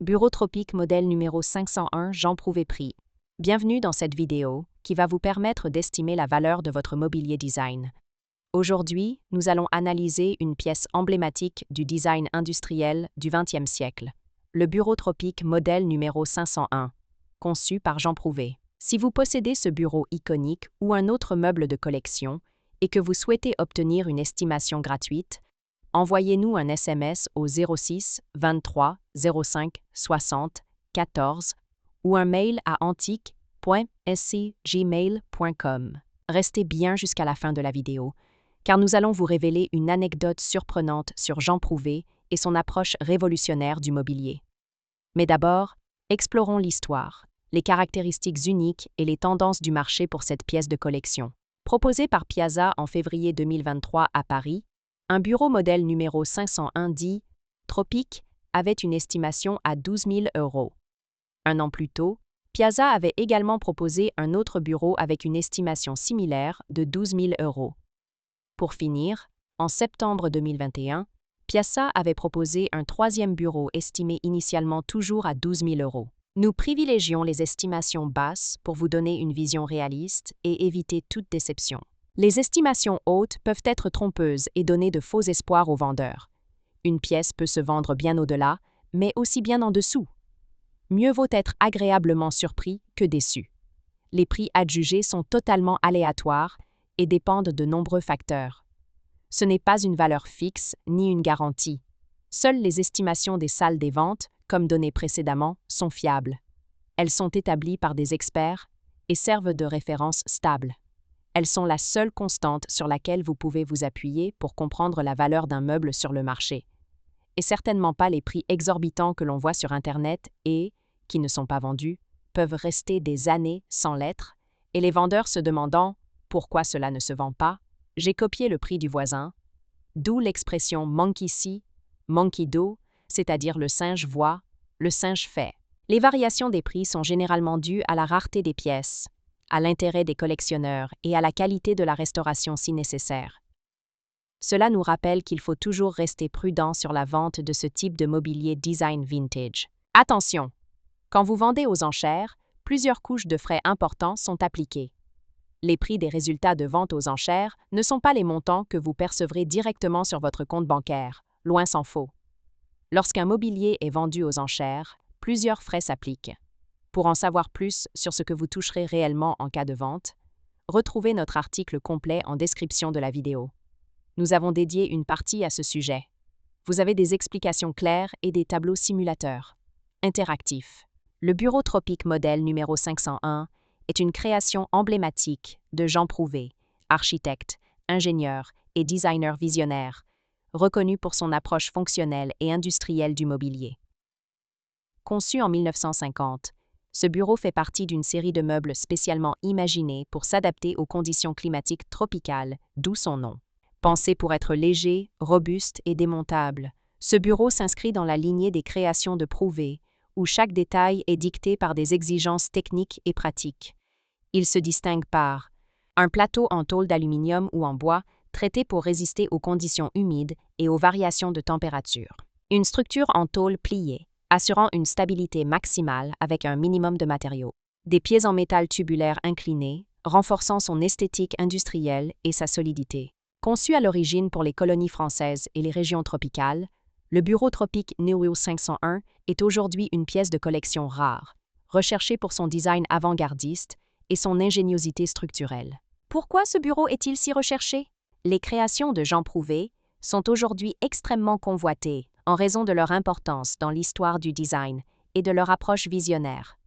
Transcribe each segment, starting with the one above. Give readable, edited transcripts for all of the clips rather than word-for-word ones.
Bureau Tropique modèle numéro 501 Jean Prouvé prix. Bienvenue dans cette vidéo qui va vous permettre d'estimer la valeur de votre mobilier design. Aujourd'hui, nous allons analyser une pièce emblématique du design industriel du XXe siècle, le Bureau Tropique modèle numéro 501, conçu par Jean Prouvé. Si vous possédez ce bureau iconique ou un autre meuble de collection et que vous souhaitez obtenir une estimation gratuite, envoyez-nous un SMS au 06 23 05 60 14 ou un mail à antique.sc@gmail.com. Restez bien jusqu'à la fin de la vidéo, car nous allons vous révéler une anecdote surprenante sur Jean Prouvé et son approche révolutionnaire du mobilier. Mais d'abord, explorons l'histoire, les caractéristiques uniques et les tendances du marché pour cette pièce de collection. Proposée par Piazza en février 2023 à Paris, un bureau modèle numéro 501 dit « Tropique » avait une estimation à 12 000 €. Un an plus tôt, Piazza avait également proposé un autre bureau avec une estimation similaire de 12 000 €. Pour finir, en septembre 2021, Piazza avait proposé un troisième bureau estimé initialement toujours à 12 000 €. Nous privilégions les estimations basses pour vous donner une vision réaliste et éviter toute déception. Les estimations hautes peuvent être trompeuses et donner de faux espoirs aux vendeurs. Une pièce peut se vendre bien au-delà, mais aussi bien en dessous. Mieux vaut être agréablement surpris que déçu. Les prix adjugés sont totalement aléatoires et dépendent de nombreux facteurs. Ce n'est pas une valeur fixe ni une garantie. Seules les estimations des salles des ventes, comme donné précédemment, sont fiables. Elles sont établies par des experts et servent de référence stable. Elles sont la seule constante sur laquelle vous pouvez vous appuyer pour comprendre la valeur d'un meuble sur le marché. Et certainement pas les prix exorbitants que l'on voit sur Internet et, qui ne sont pas vendus, peuvent rester des années sans l'être, et les vendeurs se demandant « pourquoi cela ne se vend pas ?» J'ai copié le prix du voisin, d'où l'expression « monkey see, monkey do », c'est-à-dire le singe voit, le singe fait. Les variations des prix sont généralement dues à la rareté des pièces, à l'intérêt des collectionneurs et à la qualité de la restauration si nécessaire. Cela nous rappelle qu'il faut toujours rester prudent sur la vente de ce type de mobilier design vintage. Attention! Quand vous vendez aux enchères, plusieurs couches de frais importants sont appliquées. Les prix des résultats de vente aux enchères ne sont pas les montants que vous percevrez directement sur votre compte bancaire, loin s'en faut. Lorsqu'un mobilier est vendu aux enchères, plusieurs frais s'appliquent. Pour en savoir plus sur ce que vous toucherez réellement en cas de vente, retrouvez notre article complet en description de la vidéo. Nous avons dédié une partie à ce sujet. Vous avez des explications claires et des tableaux simulateurs. Interactifs. Le Bureau Tropique modèle numéro 501 est une création emblématique de Jean Prouvé, architecte, ingénieur et designer visionnaire, reconnu pour son approche fonctionnelle et industrielle du mobilier. Conçu en 1950, ce bureau fait partie d'une série de meubles spécialement imaginés pour s'adapter aux conditions climatiques tropicales, d'où son nom. Pensé pour être léger, robuste et démontable, ce bureau s'inscrit dans la lignée des créations de Prouvé, où chaque détail est dicté par des exigences techniques et pratiques. Il se distingue par un plateau en tôle d'aluminium ou en bois, traité pour résister aux conditions humides et aux variations de température. Une structure en tôle pliée, assurant une stabilité maximale avec un minimum de matériaux. Des pieds en métal tubulaire inclinés, renforçant son esthétique industrielle et sa solidité. Conçu à l'origine pour les colonies françaises et les régions tropicales, le Bureau Tropique numéro 501 est aujourd'hui une pièce de collection rare, recherchée pour son design avant-gardiste et son ingéniosité structurelle. Pourquoi ce bureau est-il si recherché? Les créations de Jean Prouvé sont aujourd'hui extrêmement convoitées en raison de leur importance dans l'histoire du design et de leur approche visionnaire.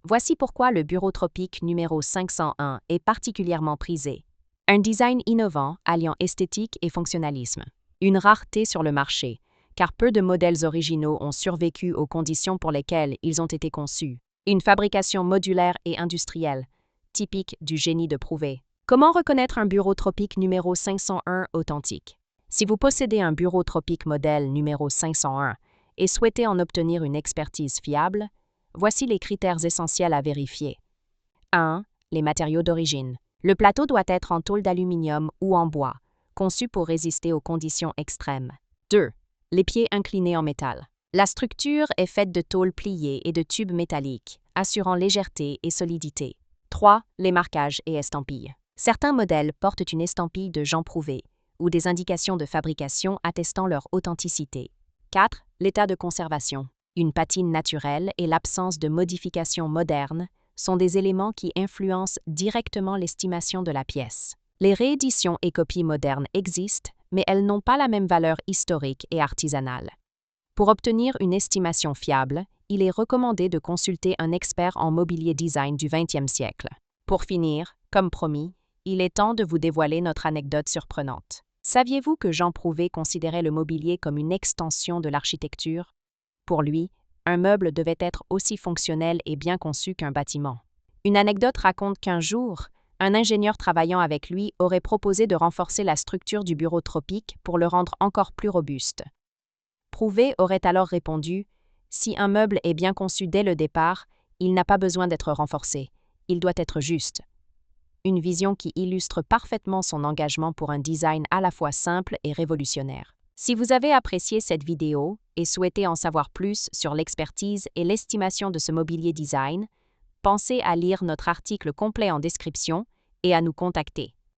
Voici pourquoi le Bureau Tropique numéro 501 est particulièrement prisé. Un design innovant alliant esthétique et fonctionnalisme. Une rareté sur le marché, car peu de modèles originaux ont survécu aux conditions pour lesquelles ils ont été conçus. Une fabrication modulaire et industrielle, typique du génie de Prouvé. Comment reconnaître un Bureau Tropique numéro 501 authentique? Si vous possédez un Bureau Tropique modèle numéro 501 et souhaitez en obtenir une expertise fiable, voici les critères essentiels à vérifier. 1. Les matériaux d'origine. Le plateau doit être en tôle d'aluminium ou en bois, conçu pour résister aux conditions extrêmes. 2. Les pieds inclinés en métal. La structure est faite de tôles pliées et de tubes métalliques, assurant légèreté et solidité. 3. Les marquages et estampilles. Certains modèles portent une estampille de Jean Prouvé ou des indications de fabrication attestant leur authenticité. 4. L'état de conservation. Une patine naturelle et l'absence de modifications modernes sont des éléments qui influencent directement l'estimation de la pièce. Les rééditions et copies modernes existent, mais elles n'ont pas la même valeur historique et artisanale. Pour obtenir une estimation fiable, il est recommandé de consulter un expert en mobilier design du 20e siècle. Pour finir, comme promis, il est temps de vous dévoiler notre anecdote surprenante. Saviez-vous que Jean Prouvé considérait le mobilier comme une extension de l'architecture? Pour lui, un meuble devait être aussi fonctionnel et bien conçu qu'un bâtiment. Une anecdote raconte qu'un jour, un ingénieur travaillant avec lui aurait proposé de renforcer la structure du bureau tropique pour le rendre encore plus robuste. Prouvé aurait alors répondu « Si un meuble est bien conçu dès le départ, il n'a pas besoin d'être renforcé, il doit être juste. » Une vision qui illustre parfaitement son engagement pour un design à la fois simple et révolutionnaire. Si vous avez apprécié cette vidéo et souhaitez en savoir plus sur l'expertise et l'estimation de ce mobilier design, pensez à lire notre article complet en description et à nous contacter.